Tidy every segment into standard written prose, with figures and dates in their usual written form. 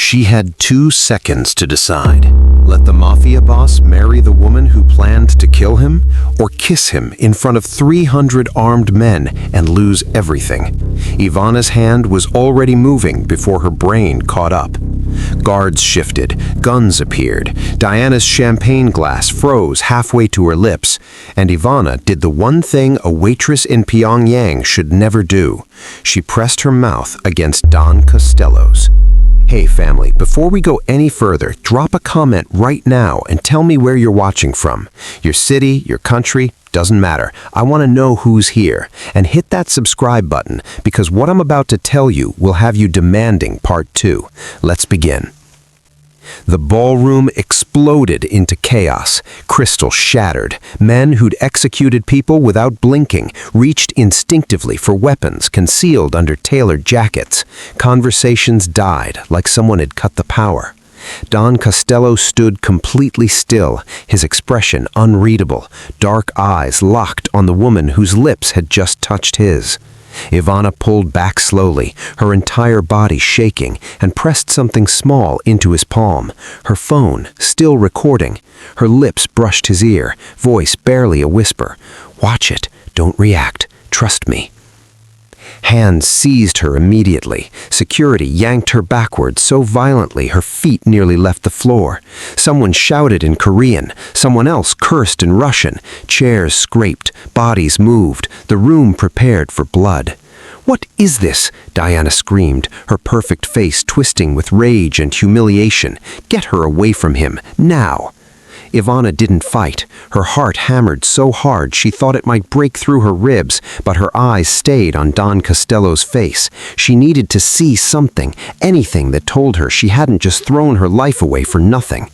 She had 2 seconds to decide. Let the mafia boss marry the woman who planned to kill him, or kiss him in front of 300 armed men and lose everything. Ivana's hand was already moving before her brain caught up. Guards shifted, guns appeared, Diana's champagne glass froze halfway to her lips, and Ivana did the one thing a waitress in Pyongyang should never do. She pressed her mouth against Don Costello's. Hey family, before we go any further, drop a comment right now and tell me where you're watching from. Your city, your country, doesn't matter. I want to know who's here. And hit that subscribe button, because what I'm about to tell you will have you demanding part 2. Let's begin. The ballroom exploded into chaos. Crystal shattered. Men who'd executed people without blinking reached instinctively for weapons concealed under tailored jackets. Conversations died like someone had cut the power. Don Costello stood completely still, his expression unreadable, dark eyes locked on the woman whose lips had just touched his. Ivana pulled back slowly, her entire body shaking, and pressed something small into his palm. Her phone, still recording. Her lips brushed his ear, voice barely a whisper. "Watch it. Don't react. Trust me." Hands seized her immediately. Security yanked her backward so violently her feet nearly left the floor. Someone shouted in Korean. Someone else cursed in Russian. Chairs scraped. Bodies moved. The room prepared for blood. "What is this?" Diana screamed, her perfect face twisting with rage and humiliation. "Get her away from him, now!" Ivana didn't fight. Her heart hammered so hard she thought it might break through her ribs, but her eyes stayed on Don Costello's face. She needed to see something, anything that told her she hadn't just thrown her life away for nothing.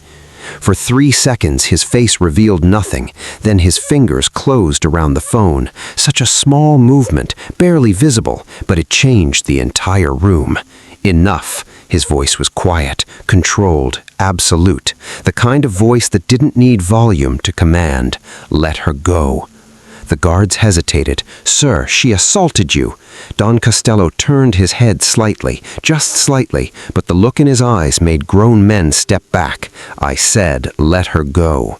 For 3 seconds his face revealed nothing, then his fingers closed around the phone. Such a small movement, barely visible, but it changed the entire room. Enough. His voice was quiet, controlled, absolute. The kind of voice that didn't need volume to command. Let her go. The guards hesitated. "Sir, she assaulted you." Don Costello turned his head slightly, just slightly, but the look in his eyes made grown men step back. "I said, let her go."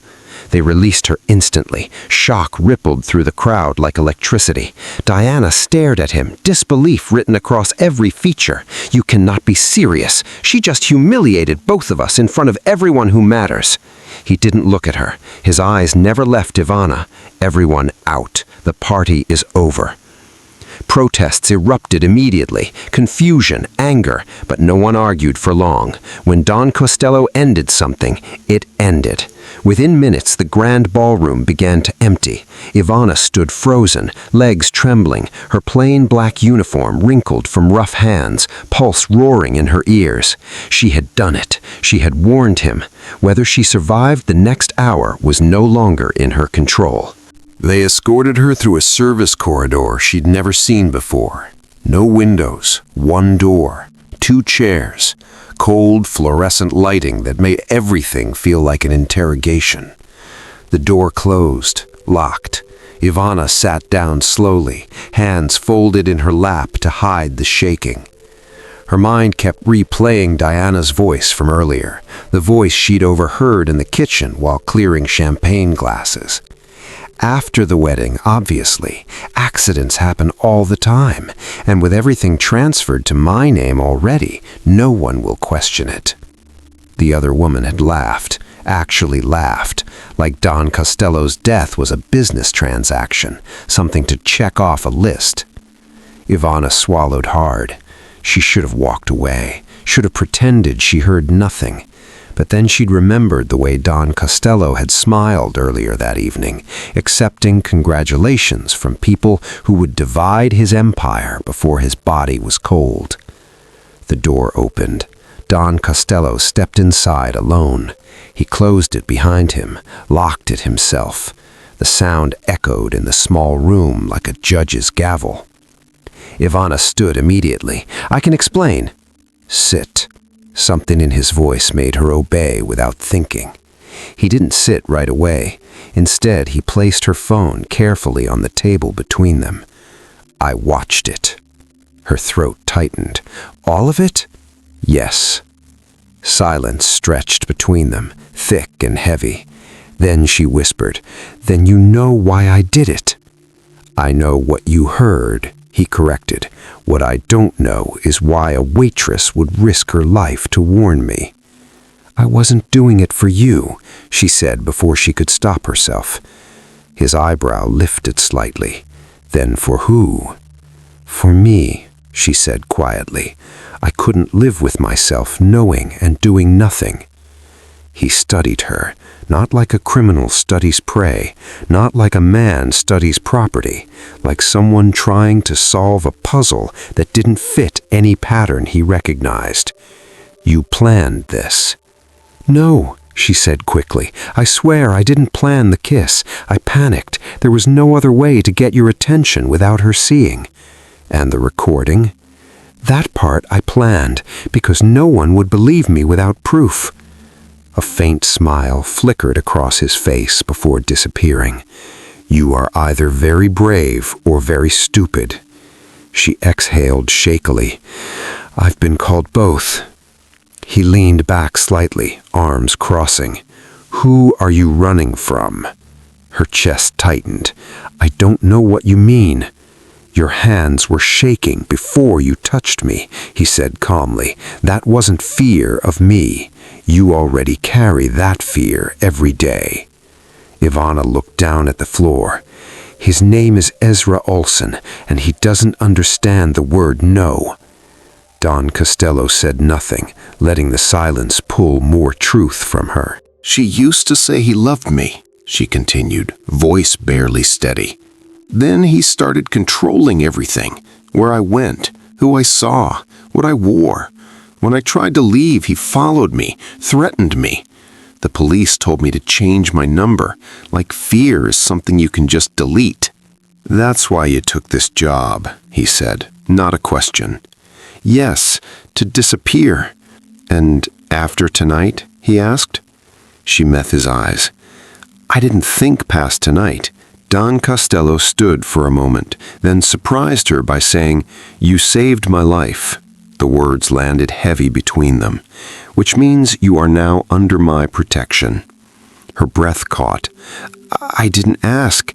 They released her instantly. Shock rippled through the crowd like electricity. Diana stared at him, disbelief written across every feature. "You cannot be serious. She just humiliated both of us in front of everyone who matters." He didn't look at her. His eyes never left Ivana. "Everyone out. The party is over." Protests erupted immediately, confusion, anger, but no one argued for long. When Don Costello ended something, it ended. Within minutes, the grand ballroom began to empty. Ivana stood frozen, legs trembling, her plain black uniform wrinkled from rough hands, pulse roaring in her ears. She had done it. She had warned him. Whether she survived the next hour was no longer in her control. They escorted her through a service corridor she'd never seen before. No windows, one door, 2 chairs, cold fluorescent lighting that made everything feel like an interrogation. The door closed, locked. Ivana sat down slowly, hands folded in her lap to hide the shaking. Her mind kept replaying Diana's voice from earlier, the voice she'd overheard in the kitchen while clearing champagne glasses. After the wedding, obviously, accidents happen all the time, and with everything transferred to my name already, no one will question it. The other woman had laughed, actually laughed, like Don Costello's death was a business transaction, something to check off a list. Ivana swallowed hard. She should have walked away, should have pretended she heard nothing. But then she'd remembered the way Don Costello had smiled earlier that evening, accepting congratulations from people who would divide his empire before his body was cold. The door opened. Don Costello stepped inside alone. He closed it behind him, locked it himself. The sound echoed in the small room like a judge's gavel. Ivana stood immediately. "I can explain." "Sit." Something in his voice made her obey without thinking. He didn't sit right away. Instead, he placed her phone carefully on the table between them. "I watched it." Her throat tightened. "All of it?" "Yes." Silence stretched between them, thick and heavy. Then she whispered, "Then you know why I did it." "I know what you heard," he corrected. "What I don't know is why a waitress would risk her life to warn me." "I wasn't doing it for you," she said before she could stop herself. His eyebrow lifted slightly. "Then for who?" "For me," she said quietly. "I couldn't live with myself knowing and doing nothing." He studied her, not like a criminal studies prey, not like a man studies property, like someone trying to solve a puzzle that didn't fit any pattern he recognized. "You planned this." "No," she said quickly. "I swear I didn't plan the kiss. I panicked. There was no other way to get your attention without her seeing." "And the recording?" "That part I planned, because no one would believe me without proof." A faint smile flickered across his face before disappearing. "You are either very brave or very stupid." She exhaled shakily. "I've been called both." He leaned back slightly, arms crossing. "Who are you running from?" Her chest tightened. "I don't know what you mean." "Your hands were shaking before you touched me," he said calmly. "That wasn't fear of me. You already carry that fear every day." Ivana looked down at the floor. "His name is Ezra Olsen, and he doesn't understand the word no." Don Costello said nothing, letting the silence pull more truth from her. "She used to say he loved me," she continued, voice barely steady. "Then he started controlling everything, where I went, who I saw, what I wore. When I tried to leave, he followed me, threatened me. The police told me to change my number, like fear is something you can just delete." "That's why you took this job," he said, not a question. "Yes, to disappear." "And after tonight?" he asked. She met his eyes. "I didn't think past tonight." Don Costello stood for a moment, then surprised her by saying, "You saved my life." The words landed heavy between them. "Which means you are now under my protection." Her breath caught. "I didn't ask."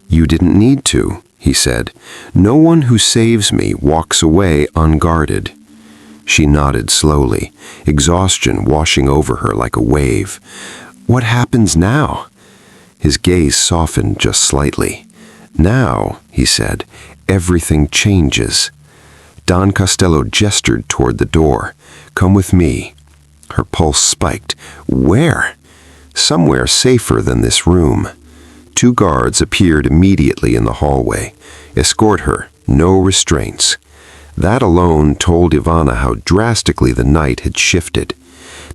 "You didn't need to," he said. "No one who saves me walks away unguarded." She nodded slowly, exhaustion washing over her like a wave. "What happens now?" His gaze softened just slightly. "Now," he said, "everything changes." Don Costello gestured toward the door. "Come with me." Her pulse spiked. "Where?" "Somewhere safer than this room." 2 guards appeared immediately in the hallway. "Escort her, no restraints." That alone told Ivana how drastically the night had shifted.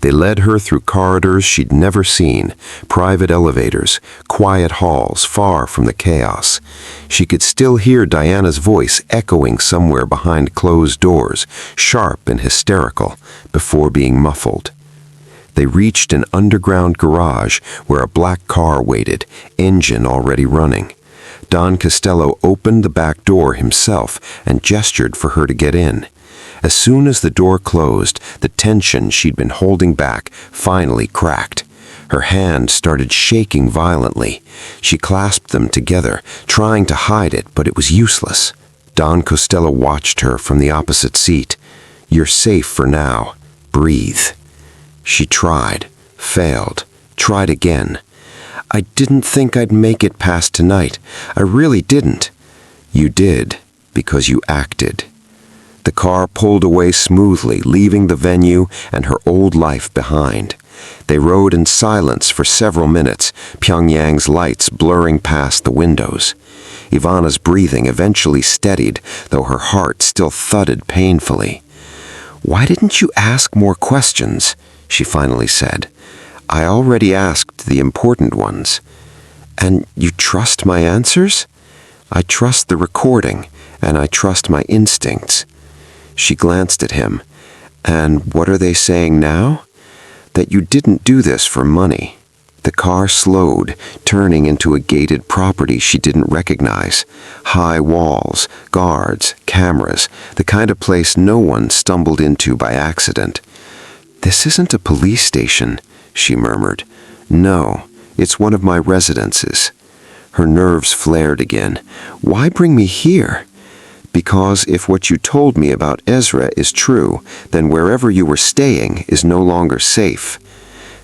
They led her through corridors she'd never seen, private elevators, quiet halls far from the chaos. She could still hear Diana's voice echoing somewhere behind closed doors, sharp and hysterical, before being muffled. They reached an underground garage where a black car waited, engine already running. Don Costello opened the back door himself and gestured for her to get in. As soon as the door closed, the tension she'd been holding back finally cracked. Her hand started shaking violently. She clasped them together, trying to hide it, but it was useless. Don Costello watched her from the opposite seat. "You're safe for now. Breathe." She tried, failed, tried again. "I didn't think I'd make it past tonight. I really didn't." "You did, because you acted." The car pulled away smoothly, leaving the venue and her old life behind. They rode in silence for several minutes, Pyongyang's lights blurring past the windows. Ivana's breathing eventually steadied, though her heart still thudded painfully. "Why didn't you ask more questions?" she finally said. "I already asked the important ones." "And you trust my answers?" "I trust the recording, and I trust my instincts." She glanced at him. "And what are they saying now?" "That you didn't do this for money." The car slowed, turning into a gated property she didn't recognize. High walls, guards, cameras, the kind of place no one stumbled into by accident. "This isn't a police station," she murmured. "No, it's one of my residences." Her nerves flared again. "Why bring me here?" "Because if what you told me about Ezra is true, then wherever you were staying is no longer safe."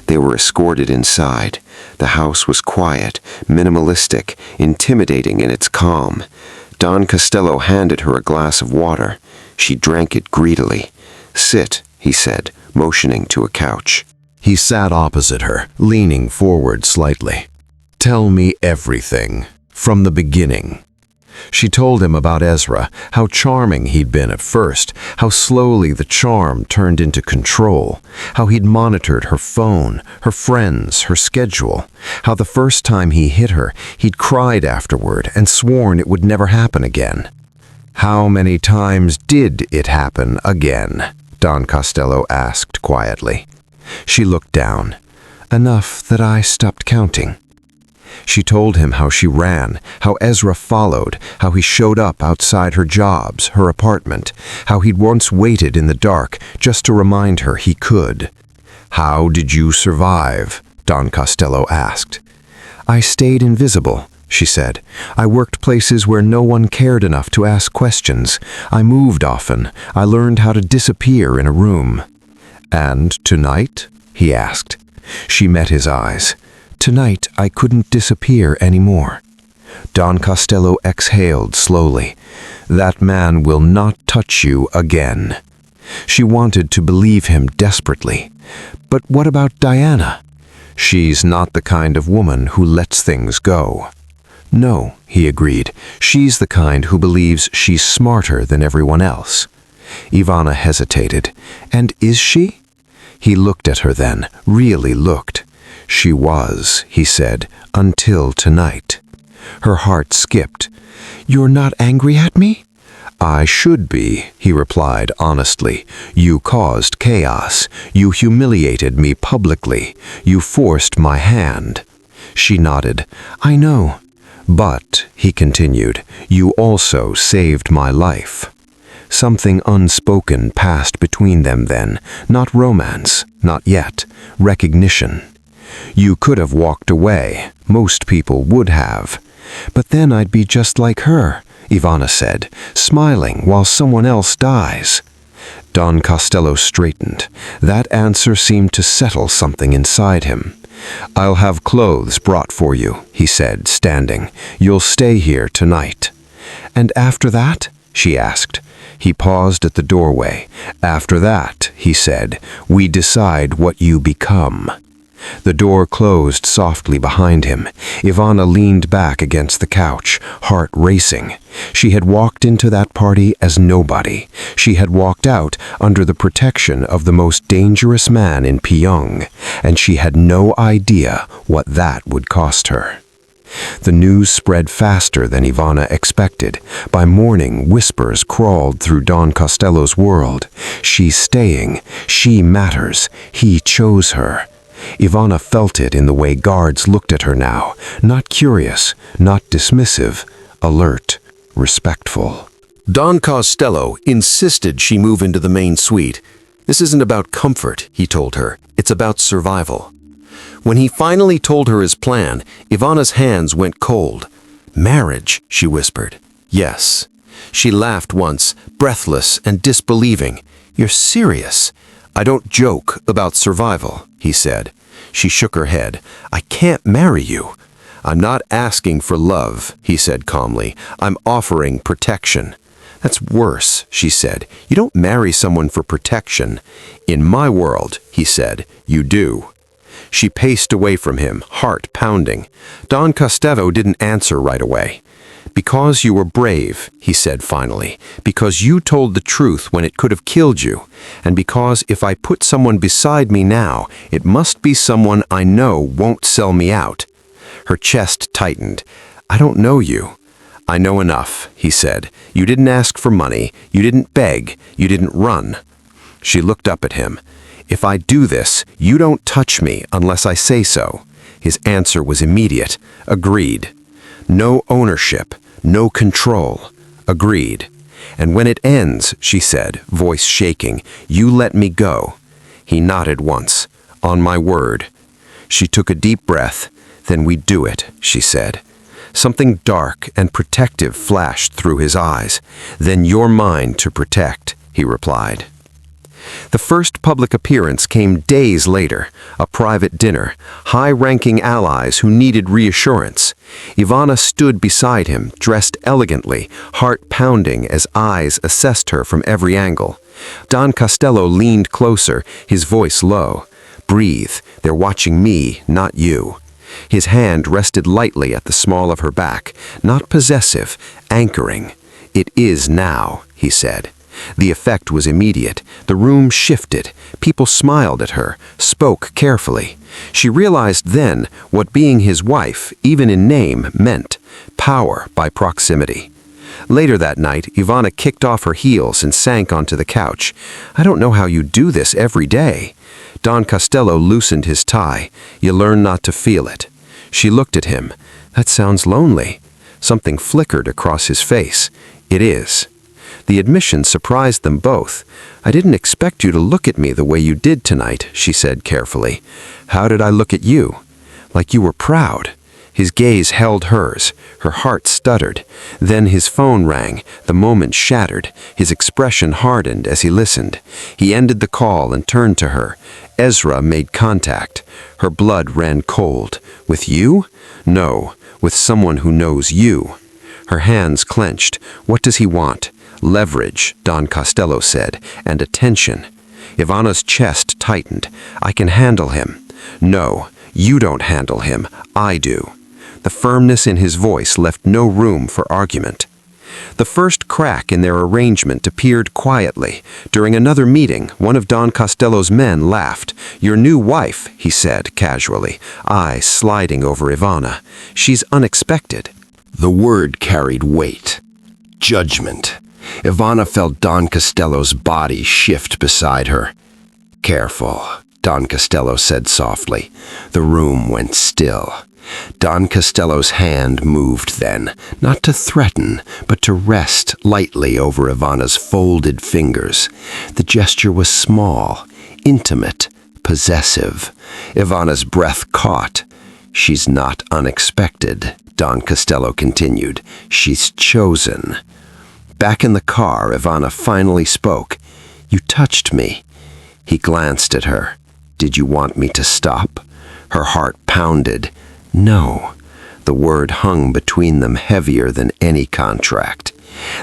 They were escorted inside. The house was quiet, minimalistic, intimidating in its calm. Don Costello handed her a glass of water. She drank it greedily. "Sit," he said, motioning to a couch. He sat opposite her, leaning forward slightly. "Tell me everything, from the beginning." She told him about Ezra, how charming he'd been at first, how slowly the charm turned into control, how he'd monitored her phone, her friends, her schedule, how the first time he hit her, he'd cried afterward and sworn it would never happen again. "How many times did it happen again?" Don Costello asked quietly. She looked down. "Enough that I stopped counting." She told him how she ran, how Ezra followed, how he showed up outside her jobs, her apartment, how he'd once waited in the dark just to remind her he could. "How did you survive?" Don Costello asked. "I stayed invisible," she said. "I worked places where no one cared enough to ask questions. I moved often. I learned how to disappear in a room." "And tonight?" he asked. She met his eyes. "Tonight, I couldn't disappear anymore." Don Costello exhaled slowly. "That man will not touch you again." She wanted to believe him desperately. But what about Diana? "She's not the kind of woman who lets things go." "No," he agreed. "She's the kind who believes she's smarter than everyone else." Ivana hesitated. "And is she?" He looked at her then, really looked. "She was," he said, "until tonight." Her heart skipped. "You're not angry at me?" "I should be," he replied honestly. "You caused chaos. You humiliated me publicly. You forced my hand." She nodded. "I know." "But," he continued, "you also saved my life." Something unspoken passed between them then. Not romance, not yet. Recognition. "You could have walked away. Most people would have." "But then I'd be just like her," Ivana said, "smiling while someone else dies." Don Costello straightened. That answer seemed to settle something inside him. "I'll have clothes brought for you," he said, standing. "You'll stay here tonight." "And after that?" she asked. He paused at the doorway. "After that," he said, "we decide what you become." The door closed softly behind him. Ivana leaned back against the couch, heart racing. She had walked into that party as nobody. She had walked out under the protection of the most dangerous man in Pyong, and she had no idea what that would cost her. The news spread faster than Ivana expected. By morning, whispers crawled through Don Costello's world. She's staying. She matters. He chose her. Ivana felt it in the way guards looked at her now. Not curious, not dismissive, alert, respectful. Don Costello insisted she move into the main suite. "This isn't about comfort," he told her. "It's about survival." When he finally told her his plan, Ivana's hands went cold. "Marriage," she whispered. "Yes." She laughed once, breathless and disbelieving. "You're serious?" "I don't joke about survival," he said. She shook her head. "I can't marry you." "I'm not asking for love," he said calmly. "I'm offering protection." "That's worse," she said. "You don't marry someone for protection." "In my world," he said, "you do." She paced away from him, heart pounding. Don Costello didn't answer right away. "Because you were brave," he said finally. "Because you told the truth when it could have killed you. And because if I put someone beside me now, it must be someone I know won't sell me out." Her chest tightened. "I don't know you." "I know enough," he said. "You didn't ask for money. You didn't beg. You didn't run." She looked up at him. "If I do this, you don't touch me unless I say so." His answer was immediate. "Agreed." "No ownership, no control." "Agreed." "And when it ends," she said, voice shaking, "you let me go." He nodded once. "On my word." She took a deep breath. "Then we do it," she said. Something dark and protective flashed through his eyes. "Then you're mine to protect," he replied. The first public appearance came days later, a private dinner, high-ranking allies who needed reassurance. Ivana stood beside him, dressed elegantly, heart pounding as eyes assessed her from every angle. Don Costello leaned closer, his voice low. "Breathe, they're watching me, not you." His hand rested lightly at the small of her back, not possessive, anchoring. "It is now," he said. The effect was immediate. The room shifted. People smiled at her, spoke carefully. She realized then what being his wife, even in name, meant: power by proximity. Later that night, Ivana kicked off her heels and sank onto the couch. "I don't know how you do this every day." Don Costello loosened his tie. "You learn not to feel it." She looked at him. "That sounds lonely." Something flickered across his face. "It is." The admission surprised them both. "I didn't expect you to look at me the way you did tonight," she said carefully. "How did I look at you?" "Like you were proud." His gaze held hers. Her heart stuttered. Then his phone rang. The moment shattered. His expression hardened as he listened. He ended the call and turned to her. Ezra made contact. Her blood ran cold. "With you?" "No, with someone who knows you." Her hands clenched. "What does he want?" "Leverage," Don Costello said, "and attention." Ivana's chest tightened. "I can handle him." "No, you don't handle him. I do." The firmness in his voice left no room for argument. The first crack in their arrangement appeared quietly. During another meeting, one of Don Costello's men laughed. "Your new wife," he said casually, eyes sliding over Ivana. "She's unexpected." The word carried weight. Judgment. Ivana felt Don Costello's body shift beside her. "Careful," Don Costello said softly. The room went still. Don Costello's hand moved then, not to threaten, but to rest lightly over Ivana's folded fingers. The gesture was small, intimate, possessive. Ivana's breath caught. "She's not unexpected," Don Costello continued. "She's chosen." Back in the car, Ivana finally spoke. "You touched me." He glanced at her. "Did you want me to stop?" Her heart pounded. "No." The word hung between them heavier than any contract.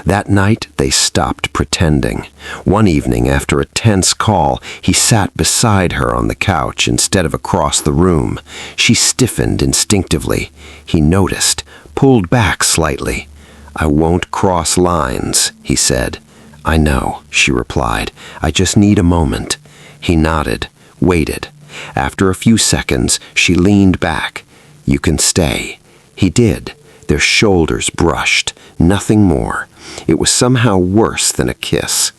That night, they stopped pretending. One evening, after a tense call, he sat beside her on the couch instead of across the room. She stiffened instinctively. He noticed, pulled back slightly. "I won't cross lines," he said. "I know," she replied. "I just need a moment." He nodded, waited. After a few seconds, she leaned back. "You can stay." He did. Their shoulders brushed, nothing more. It was somehow worse than a kiss.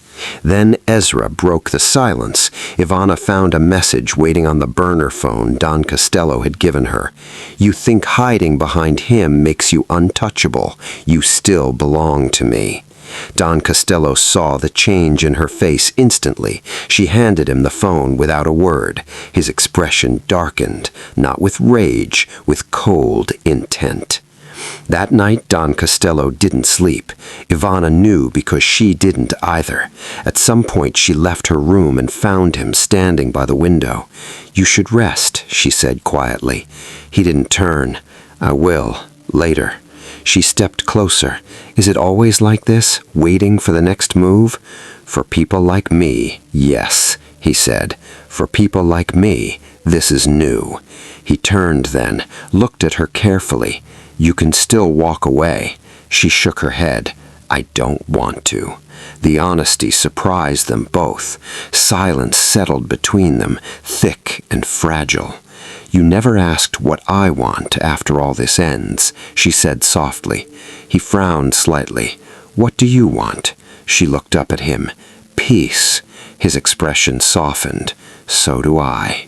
Then Ezra broke the silence. Ivana found a message waiting on the burner phone Don Costello had given her. "You think hiding behind him makes you untouchable. You still belong to me." Don Costello saw the change in her face instantly. She handed him the phone without a word. His expression darkened, not with rage, with cold intent. That night, Don Costello didn't sleep. Ivana knew because she didn't either. At some point, she left her room and found him standing by the window. "You should rest," she said quietly. He didn't turn. "I will, later." She stepped closer. "Is it always like this, waiting for the next move?" "For people like me, yes," he said. "For people like me, this is new." He turned then, looked at her carefully. "You can still walk away." She shook her head. "I don't want to." The honesty surprised them both. Silence settled between them, thick and fragile. "You never asked what I want after all this ends," she said softly. He frowned slightly. "What do you want?" She looked up at him. "Peace." His expression softened. "So do I."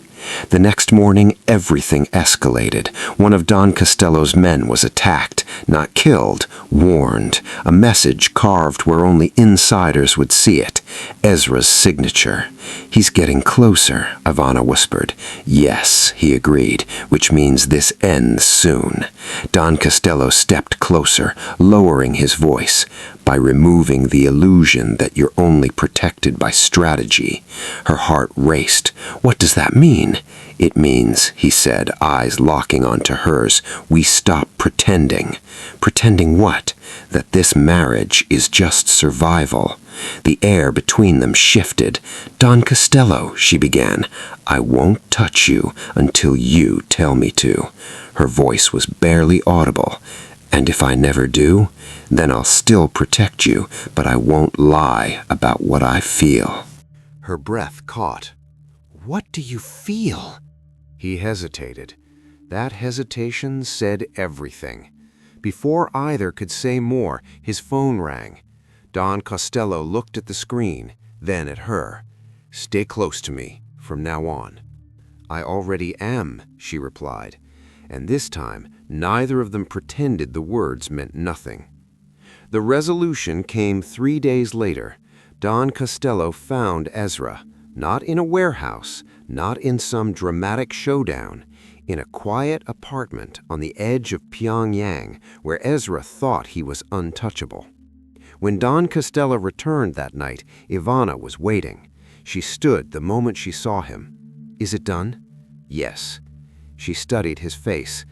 The next morning, everything escalated. One of Don Costello's men was attacked. not killed, warned, a message carved where only insiders would see it. Ezra's signature. He's getting closer, Ivana whispered. Yes, he agreed, which means this ends soon. Don Costello stepped closer, lowering his voice. By removing the illusion that you're only protected by strategy. Her heart raced. What does that mean? It means, he said, eyes locking onto hers, we stop pretending. Pretending what? That this marriage is just survival. The air between them shifted. Don Costello, she began, I won't touch you until you tell me to. Her voice was barely audible. And if I never do, then I'll still protect you, but I won't lie about what I feel. Her breath caught. What do you feel? He hesitated. That hesitation said everything. Before either could say more, his phone rang. Don Costello looked at the screen, then at her. Stay close to me from now on. I already am, she replied. And this time, neither of them pretended the words meant nothing. The resolution came 3 days later. Don Costello found Ezra, not in a warehouse, not in some dramatic showdown, in a quiet apartment on the edge of Pyongyang where Ezra thought he was untouchable. When Don Costello returned that night, Ivana was waiting. She stood the moment she saw him. Is it done? Yes. She studied his face.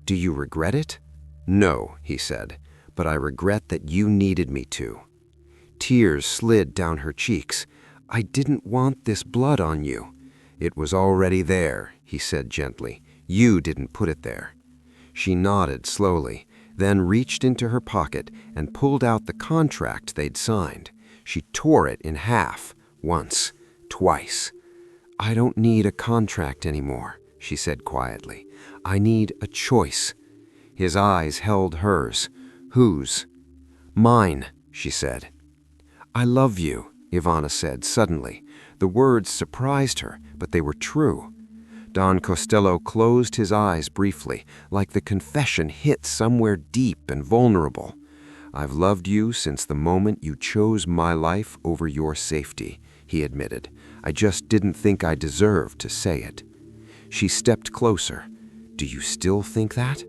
Do you regret it? No, he said, but I regret that you needed me to. Tears slid down her cheeks. I didn't want this blood on you. It was already there, he said gently. You didn't put it there. She nodded slowly, then reached into her pocket and pulled out the contract they'd signed. She tore it in half, once, twice. I don't need a contract anymore, she said quietly. I need a choice. His eyes held hers. Whose? Mine, she said. I love you, Ivana said suddenly. The words surprised her, but they were true. Don Costello closed his eyes briefly, like the confession hit somewhere deep and vulnerable. I've loved you since the moment you chose my life over your safety, he admitted. I just didn't think I deserved to say it. She stepped closer. Do you still think that?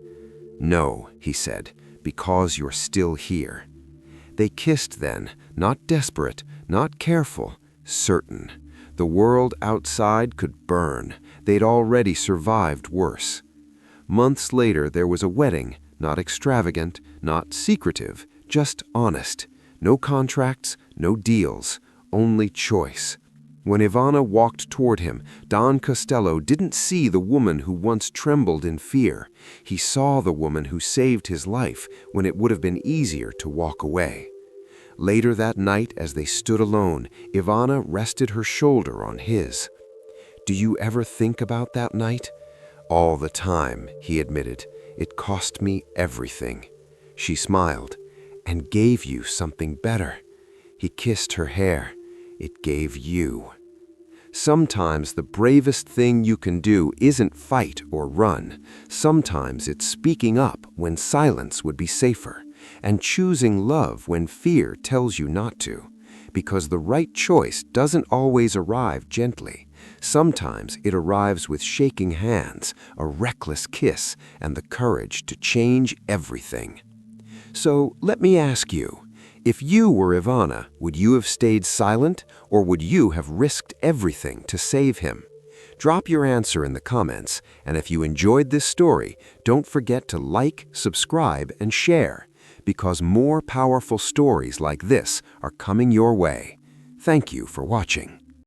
No, he said, because you're still here. They kissed then, not desperate, not careful, certain. The world outside could burn. They'd already survived worse. Months later, there was a wedding, not extravagant, not secretive, just honest. No contracts, no deals, only choice. When Ivana walked toward him, Don Costello didn't see the woman who once trembled in fear. He saw the woman who saved his life when it would have been easier to walk away. Later that night, as they stood alone, Ivana rested her shoulder on his. Do you ever think about that night? All the time, he admitted. It cost me everything. She smiled. And gave you something better. He kissed her hair. It gave you. Sometimes the bravest thing you can do isn't fight or run. Sometimes it's speaking up when silence would be safer, and choosing love when fear tells you not to. Because the right choice doesn't always arrive gently. Sometimes it arrives with shaking hands, a reckless kiss, and the courage to change everything. So let me ask you, if you were Ivana, would you have stayed silent, or would you have risked everything to save him? Drop your answer in the comments, and if you enjoyed this story, don't forget to like, subscribe, and share, because more powerful stories like this are coming your way. Thank you for watching.